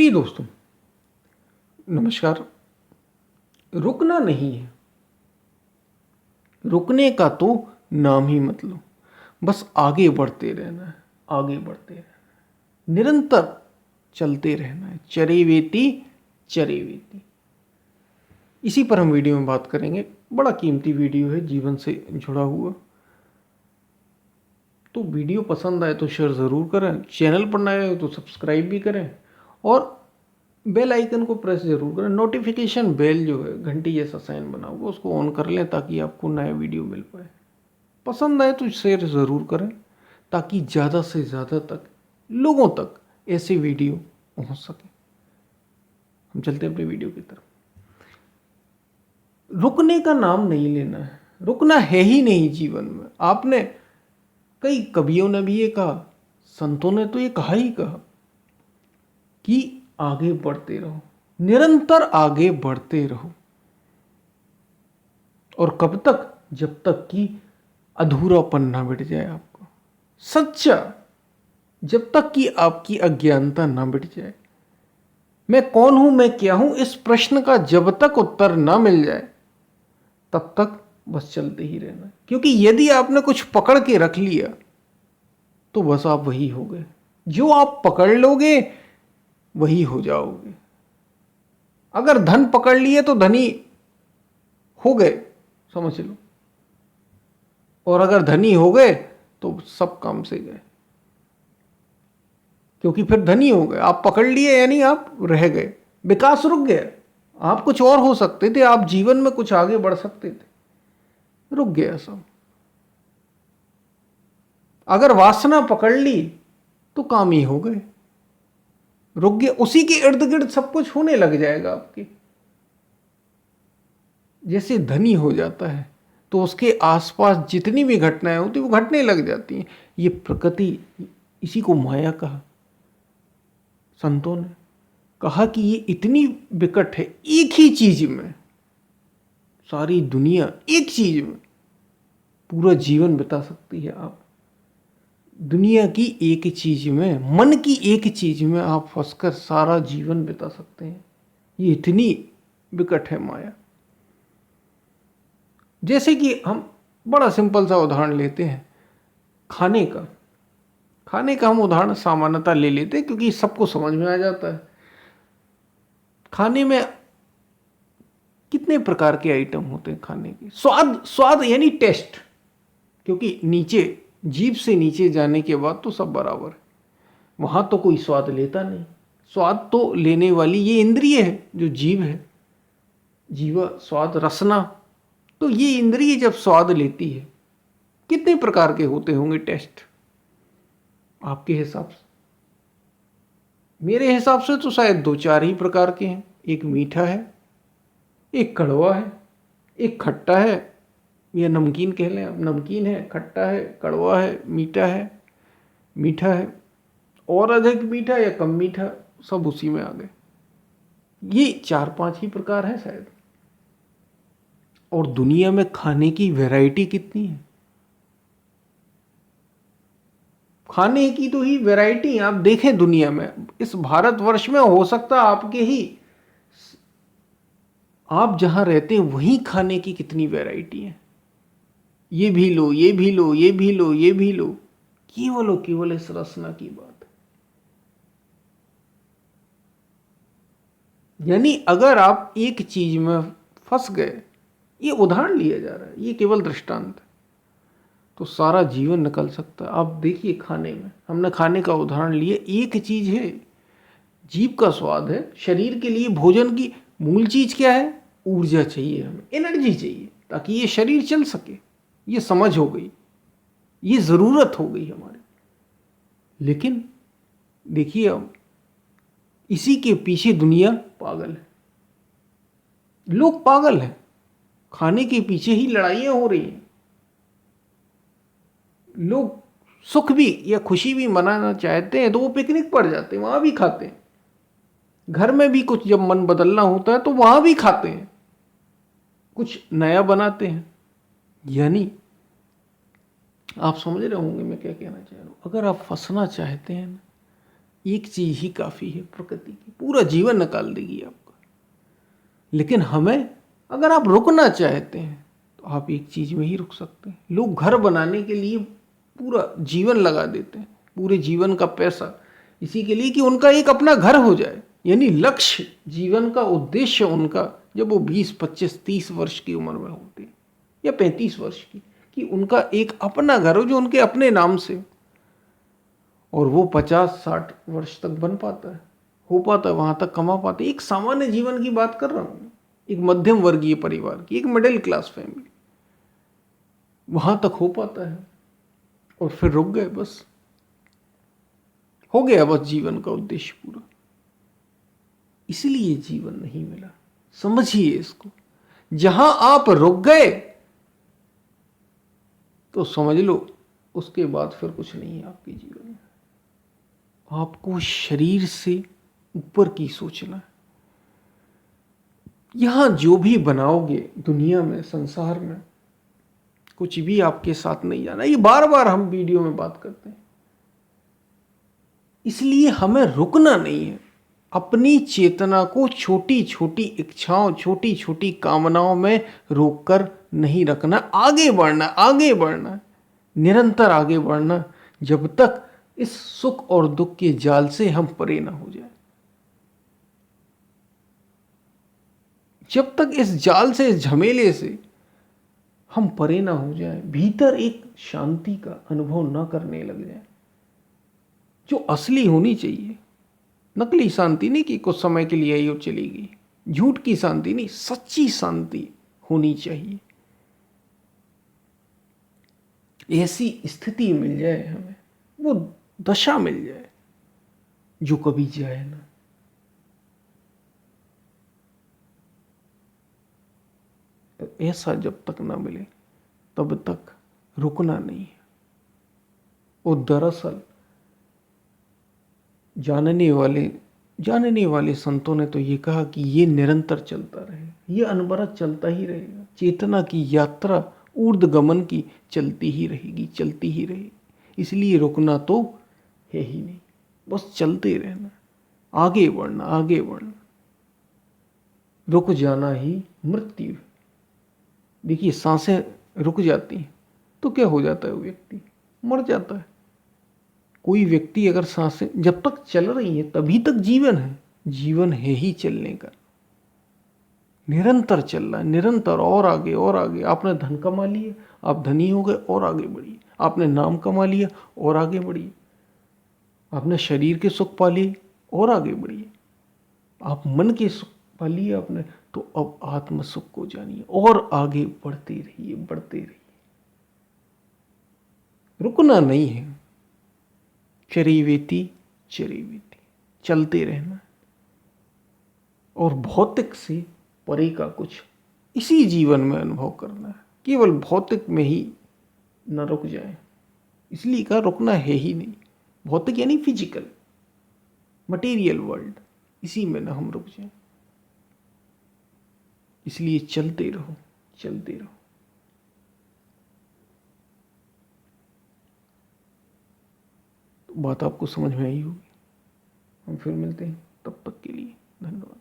प्रिय दोस्तों, नमस्कार। रुकना नहीं है, रुकने का तो नाम ही मत लो। बस आगे बढ़ते रहना है, आगे बढ़ते रहना है, निरंतर चलते रहना है। चरे वेती चरे वेती। इसी पर हम वीडियो में बात करेंगे। बड़ा कीमती वीडियो है, जीवन से जुड़ा हुआ। तो वीडियो पसंद आए तो शेयर ज़रूर करें, चैनल पर नए हो तो सब्सक्राइब भी करें और बेल आइकन को प्रेस जरूर करें। नोटिफिकेशन बेल जो है घंटी जैसा साइन बना हुआ उसको ऑन कर लें ताकि आपको नया वीडियो मिल पाए। पसंद आए तो शेयर ज़रूर करें ताकि ज़्यादा से ज़्यादा तक लोगों तक ऐसे वीडियो पहुंच सके। हम चलते हैं अपने वीडियो की तरफ। रुकने का नाम नहीं लेना है, रुकना है ही नहीं जीवन में। आपने कई कवियों ने भी ये कहा, संतों ने तो ये कहा ही कहा कि आगे बढ़ते रहो, निरंतर आगे बढ़ते रहो। और कब तक? जब तक कि अधूरापन ना मिट जाए आपको, सच्चा, जब तक कि आपकी अज्ञानता ना मिट जाए। मैं कौन हूं, मैं क्या हूं, इस प्रश्न का जब तक उत्तर ना मिल जाए तब तक बस चलते ही रहना। क्योंकि यदि आपने कुछ पकड़ के रख लिया तो बस आप वही हो गए। जो आप पकड़ लोगे वही हो जाओगे। अगर धन पकड़ लिए तो धनी हो गए, समझ लो। और अगर धनी हो गए तो सब काम से गए, क्योंकि फिर धनी हो गए। आप पकड़ लिए यानी आप रह गए, विकास रुक गया। आप कुछ और हो सकते थे, आप जीवन में कुछ आगे बढ़ सकते थे, रुक गया सब। अगर वासना पकड़ ली तो काम ही हो गए, रुक गया। उसी के इर्द गिर्द सब कुछ होने लग जाएगा आपके। जैसे धनी हो जाता है तो उसके आसपास जितनी भी घटनाएं होती वो घटने लग जाती हैं। ये प्रकृति, इसी को माया कहा। संतों ने कहा कि ये इतनी विकट है, एक ही चीज में सारी दुनिया, एक चीज में पूरा जीवन बिता सकती है आप। दुनिया की एक चीज में, मन की एक चीज में आप फंसकर सारा जीवन बिता सकते हैं। ये इतनी विकट है माया। जैसे कि हम बड़ा सिंपल सा उदाहरण लेते हैं, खाने का। खाने का हम उदाहरण सामान्यतः ले लेते हैं क्योंकि सबको समझ में आ जाता है। खाने में कितने प्रकार के आइटम होते हैं खाने के। स्वाद, स्वाद यानी टेस्ट, क्योंकि नीचे, जीभ से नीचे जाने के बाद तो सब बराबर है। वहां तो कोई स्वाद लेता नहीं। स्वाद तो लेने वाली ये इंद्रिय है जो जीभ है, जीवा, स्वाद, रसना। तो ये इंद्रिय जब स्वाद लेती है, कितने प्रकार के होते होंगे टेस्ट आपके हिसाब से? मेरे हिसाब से तो शायद 2-4 ही प्रकार के हैं। एक मीठा है, एक कड़वा है, एक खट्टा है, या नमकीन कह लें आप। नमकीन है, खट्टा है, कड़वा है, मीठा है, मीठा है और अधिक मीठा या कम मीठा, सब उसी में आ गए। ये 4-5 ही प्रकार हैं शायद। और दुनिया में खाने की वैरायटी कितनी है। खाने की तो ही वैरायटी आप देखें दुनिया में, इस भारतवर्ष में हो सकता आपके ही, आप जहां रहते हैं वहीं खाने की कितनी वैरायटी है। ये भी लो, ये भी लो, ये भी लो, ये भी लो। केवल इस रसना की बात। यानी अगर आप एक चीज में फंस गए, ये उदाहरण लिया जा रहा है, ये केवल दृष्टांत है, तो सारा जीवन निकल सकता है। आप देखिए खाने में, हमने खाने का उदाहरण लिया, एक चीज है, जीभ का स्वाद है। शरीर के लिए भोजन की मूल चीज क्या है? ऊर्जा चाहिए, हमें एनर्जी चाहिए ताकि ये शरीर चल सके। ये समझ हो गई, ये जरूरत हो गई हमारी। लेकिन देखिए अब इसी के पीछे दुनिया पागल है, लोग पागल हैं। खाने के पीछे ही लड़ाइयां हो रही हैं। लोग सुख भी या खुशी भी मनाना चाहते हैं तो वो पिकनिक पर जाते हैं, वहां भी खाते हैं। घर में भी कुछ जब मन बदलना होता है तो वहां भी खाते हैं, कुछ नया बनाते हैं। यानी आप समझ रहे होंगे मैं क्या कहना चाह रहा हूं। अगर आप फंसना चाहते हैं एक चीज ही काफी है प्रकृति की, पूरा जीवन निकाल देगी आपका। लेकिन हमें, अगर आप रुकना चाहते हैं तो आप एक चीज में ही रुक सकते हैं। लोग घर बनाने के लिए पूरा जीवन लगा देते हैं, पूरे जीवन का पैसा इसी के लिए कि उनका एक अपना घर हो जाए। यानी लक्ष्य, जीवन का उद्देश्य उनका, जब वो 20, 25, 30 वर्ष की उम्र में होते हैं या 35 वर्ष की, कि उनका एक अपना घर हो जो उनके अपने नाम से, और वो 50-60 वर्ष तक बन पाता है, हो पाता है, वहां तक कमा पाते। एक सामान्य जीवन की बात कर रहा हूं, एक मध्यम वर्गीय परिवार की, एक मिडिल क्लास फैमिली, वहां तक हो पाता है और फिर रुक गए, बस हो गया, बस जीवन का उद्देश्य पूरा। इसलिए जीवन नहीं मिला, समझिए इसको। जहां आप रुक गए तो समझ लो उसके बाद फिर कुछ नहीं है आपके जीवन में। आपको शरीर से ऊपर की सोचना है। यहां जो भी बनाओगे दुनिया में, संसार में, कुछ भी आपके साथ नहीं जाना। ये बार बार हम वीडियो में बात करते हैं। इसलिए हमें रुकना नहीं है। अपनी चेतना को छोटी छोटी इच्छाओं, छोटी छोटी कामनाओं में रोककर नहीं रखना। आगे बढ़ना, आगे बढ़ना, निरंतर आगे बढ़ना, जब तक इस सुख और दुख के जाल से हम परे ना हो जाए। जब तक इस जाल से, इस झमेले से हम परे ना हो जाए, भीतर एक शांति का अनुभव ना करने लग जाए जो असली होनी चाहिए। नकली शांति नहीं कि कुछ समय के लिए आई और चली गई, झूठ की शांति नहीं, सच्ची शांति होनी चाहिए। ऐसी स्थिति मिल जाए हमें, वो दशा मिल जाए जो कभी जाए ना। ऐसा जब तक ना मिले तब तक रुकना नहीं है। और दरअसल जानने वाले संतों ने तो ये कहा कि ये निरंतर चलता रहे, ये अनवरत चलता ही रहेगा। चेतना की यात्रा ऊर्ध्वगमन की चलती ही रहेगी, चलती ही रहेगी। इसलिए रुकना तो है ही नहीं, बस चलते रहना, आगे बढ़ना, आगे बढ़ना। रुक जाना ही मृत्यु है। देखिए, सांसें रुक जाती हैं तो क्या हो जाता है, वो व्यक्ति मर जाता है। कोई व्यक्ति अगर सांसें जब तक चल रही है तभी तक जीवन है। जीवन है ही चलने का, निरंतर चल रहा है, निरंतर, और आगे और आगे। आपने धन कमा लिया, आप धनी हो गए, और आगे बढ़िए। आपने नाम कमा लिया, और आगे बढ़िए। आपने शरीर के सुख पा लिए, और आगे बढ़िए। आप मन के सुख पा लिए आपने, तो अब आत्म सुख को जानिए और आगे बढ़ते रहिए, बढ़ते रहिए। रुकना नहीं है। चरेवेति चरेवेति, चलते रहना। और भौतिक से परे का कुछ इसी जीवन में अनुभव करना है। केवल भौतिक में ही न रुक जाए। इसलिए का रुकना है ही नहीं। भौतिक यानी फिजिकल, मटेरियल वर्ल्ड, इसी में ना हम रुक जाएं। इसलिए चलते रहो, चलते रहो। तो बात आपको समझ में आई होगी। हम फिर मिलते हैं, तब तक के लिए धन्यवाद।